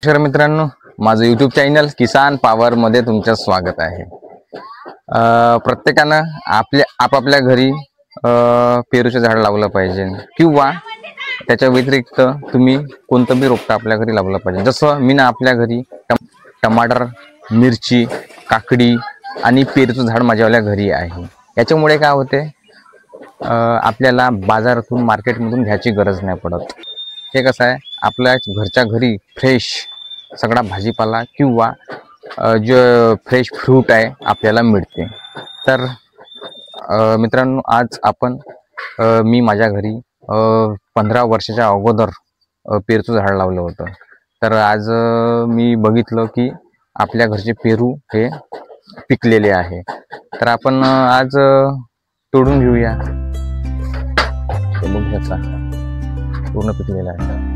नमस्कार मित्रांनो, माझं यूट्यूब चॅनल किसान पॉवर मध्ये तुमचं स्वागत आहे। प्रत्येकानं आपापल्या घरी पेरूचे झाड लावलं पाहिजे किंवा त्याच्या व्यतिरिक्त तुम्ही कोणतं बी रोपटं आपल्या घरी लावलं पाहिजे। जसं मी ना आपल्या घरी टमाटर, मिरची, काकडी आणि पेरूचं झाड माझ्यावाल्या घरी आहे। याच्यामुळे काय होते, आपल्याला बाजारातून मार्केटमधून घ्यायची गरज नाही पडत। हे कसं आहे, आपल्या घरच्या घरी फ्रेश सगळा भाजीपाला किंवा जो फ्रेश फ्रूट आहे आपल्याला मिळते। तर मित्रांनो, आज आपण मी माझ्या घरी 15 वर्षाच्या अगोदर पेरूचं झाड लावलं होतं। तर आज मी बघितलं की आपल्या घरचे पेरू हे पिकलेले आहे। तर आपण आज तोडून घेऊया। बघूया, पूर्ण पिकलेला आहे।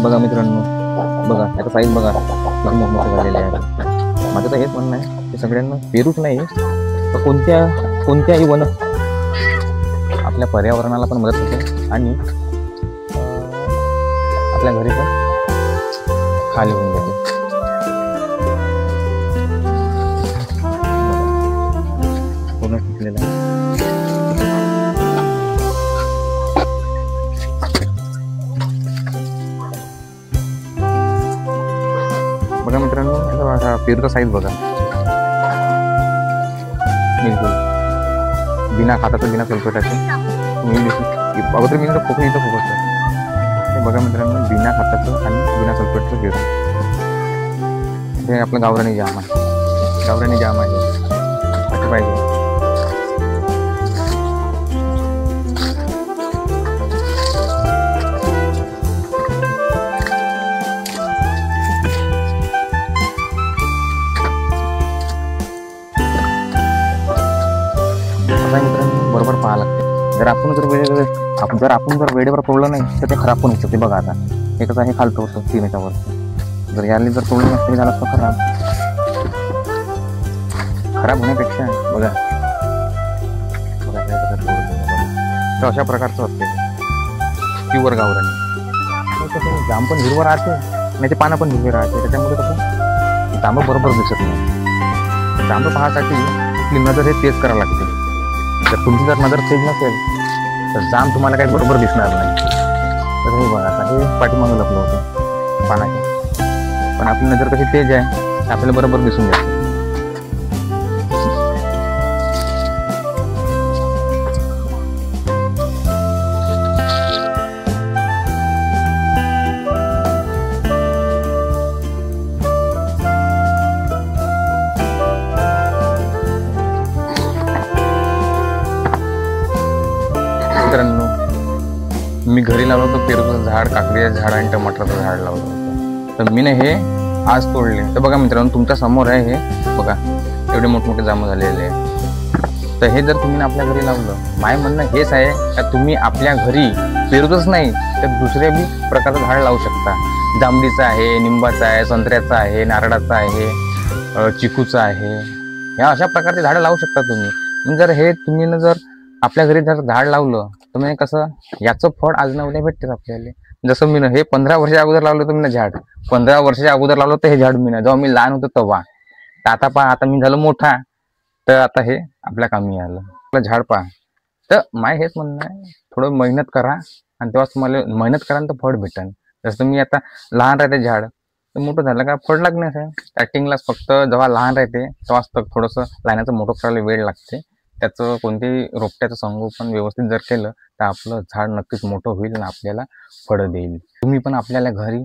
बघा मित्रांनो, बघा याचा साईज बघा, किती मोठे झालेले आहे। माझं तर हेच म्हणणं आहे की सगळ्यांना पेरूच नाही तर कोणत्याही वन आपल्या पर्यावरणाला पण मदत होते आणि आपल्या घरी पण खाली होऊन जाते। पूर्ण पिकलेलं आहे। बघा मित्रांनो, पेरूचा साईज बघा, बिलकुल बिना खाताचं, बिना सल्फेटाचे। अगोदर मी फोकस इथं फोकस बघा मित्रांनो, बिना खाताचं आणि बिना सल्फेटचं पेरू। हे आपलं गावरानी जाम आहे, गावरानी जाम आहे, असं पाहिजे। मित्रांनो, बरोबर पाहा लागते। जर आपण वेळेवर तोडलं नाही तर ते खराब पण होऊ शकते। बघा आता हे कसं आहे, खालतं होतं 3 याच्यावर। जर याला जर तोडलं नसतं झालं असतं खराब होण्यापेक्षा बघा तर अशा प्रकारचं असते प्युअर गावरानी। कसं जांब पण हिरवं राहते नाही, ते पानं पण हिरवे राहते। त्याच्यामुळे कसं जांब बरोबर दिसत नाही। जांब पाहण्यासाठी आपली नजर हे तेज करावं लागते। जर तुमची जर नजर तेज नसेल तर जाम तुम्हाला काही बरोबर दिसणार नाही। तर हे बघा, आता हे पाठीमागं लपलं होतं पानाच्या, पण आपली नजर कशी तेज आहे आपल्याला बरोबर दिसून जाते। मित्रांनो, मी घरी लावलं होतं पेरूचं झाड, काकडीचं झाड आणि टमाटरचं झाड लावलं होतं। तर मी हे आज तोडले। तर बघा मित्रांनो, तुमच्या समोर आहे हे बघा, एवढे मोठमोठे जांभूळ झालेले आहे। तर हे जर तुम्ही आपल्या घरी लावलं, माझं म्हणणं हेच आहे का तुम्ही आपल्या घरी पेरूचंच नाही तर दुसऱ्या बी प्रकारचं झाड लावू शकता। जांभळीचं आहे, निंबाचं आहे, संत्र्याचं आहे, नारळाचं आहे, चिकूचं आहे। ह्या अशा प्रकारचे झाडं लावू शकता तुम्ही। म्हणजे जर हे तुम्ही जर आपल्या घरी जर झाड लावलं तर म्हणजे कसं, याचं फळ आज ना उद्या भेटतेच आपल्याला। जसं मी हे 15 वर्षाच्या अगोदर लावलं होतं मी झाड, 15 वर्षाच्या अगोदर लावलं होतं हे झाड मी जेव्हा मी लहान होतो तेव्हा। तर आता पहा, आता मी झालो मोठा, तर आता हे आपल्या कामी आलं। आपलं झाड पहा। तर माय हेच म्हणणं आहे, थोडं मेहनत करा आणि तेव्हा तुम्हाला मेहनत करा तर फळ भेटेल। जसं तुम्ही आता लहान राहते झाड, तर मोठं झालं का फळ लागण्यास आहे। स्टार्टिंगलाच फक्त जेव्हा लहान राहते तेव्हाच तर थोडंसं लहानाचं मोठं करायला वेळ लागते। त्याचं कोणतेही रोपट्याचं संगोपन व्यवस्थित जर केलं तर आपलं झाड नक्कीच मोठं होईल आणि आपल्याला फळं देईल। तुम्ही पण आपल्याला घरी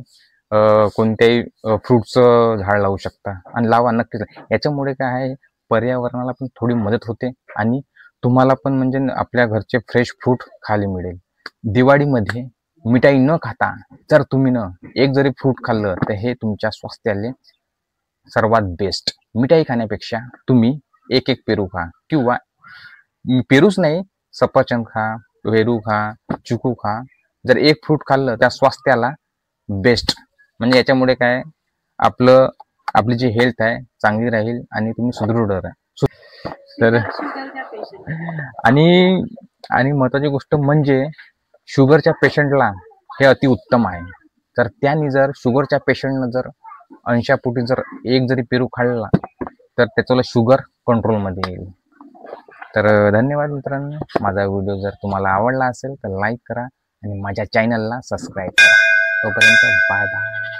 कोणत्याही फ्रूटचं झाड लावू शकता आणि लावा नक्कीच। याच्यामुळे काय आहे, पर्यावरणाला पण थोडी मदत होते आणि तुम्हाला पण म्हणजे आपल्या घरचे फ्रेश फ्रूट खायला मिळेल। दिवाळीमध्ये मिठाई न खाता जर तुम्ही एक जरी फ्रूट खाल्लं तर हे तुमच्या स्वास्थ्याला सर्वात बेस्ट। मिठाई खाण्यापेक्षा तुम्ही एक पेरू खा किंवा पेरूच नाही, सफरचंद खा, पेरू खा, चिकू खा। जर एक फ्रूट खाल्लं त्या स्वास्थ्याला बेस्ट। म्हणजे याच्यामुळे काय, आपली जी हेल्थ आहे चांगली राहील आणि तुम्ही सुदृढ राहा। तर आणि आणि महत्त्वाची गोष्ट म्हणजे शुगरच्या पेशंटला हे अतिउत्तम आहे. तर त्यांनी जर शुगरच्या पेशंटनं जर अंशापोटी जर एक जरी पेरू खाल्ला तर त्याचं शुगर कंट्रोलमध्ये येईल. तर धन्यवाद मित्रांनो. माझा व्हिडिओ जर तुम्हाला आवडला असेल तर लाईक करा आणि माझ्या चॅनलला सबस्क्राईब करा. तोपर्यंत बाय बाय.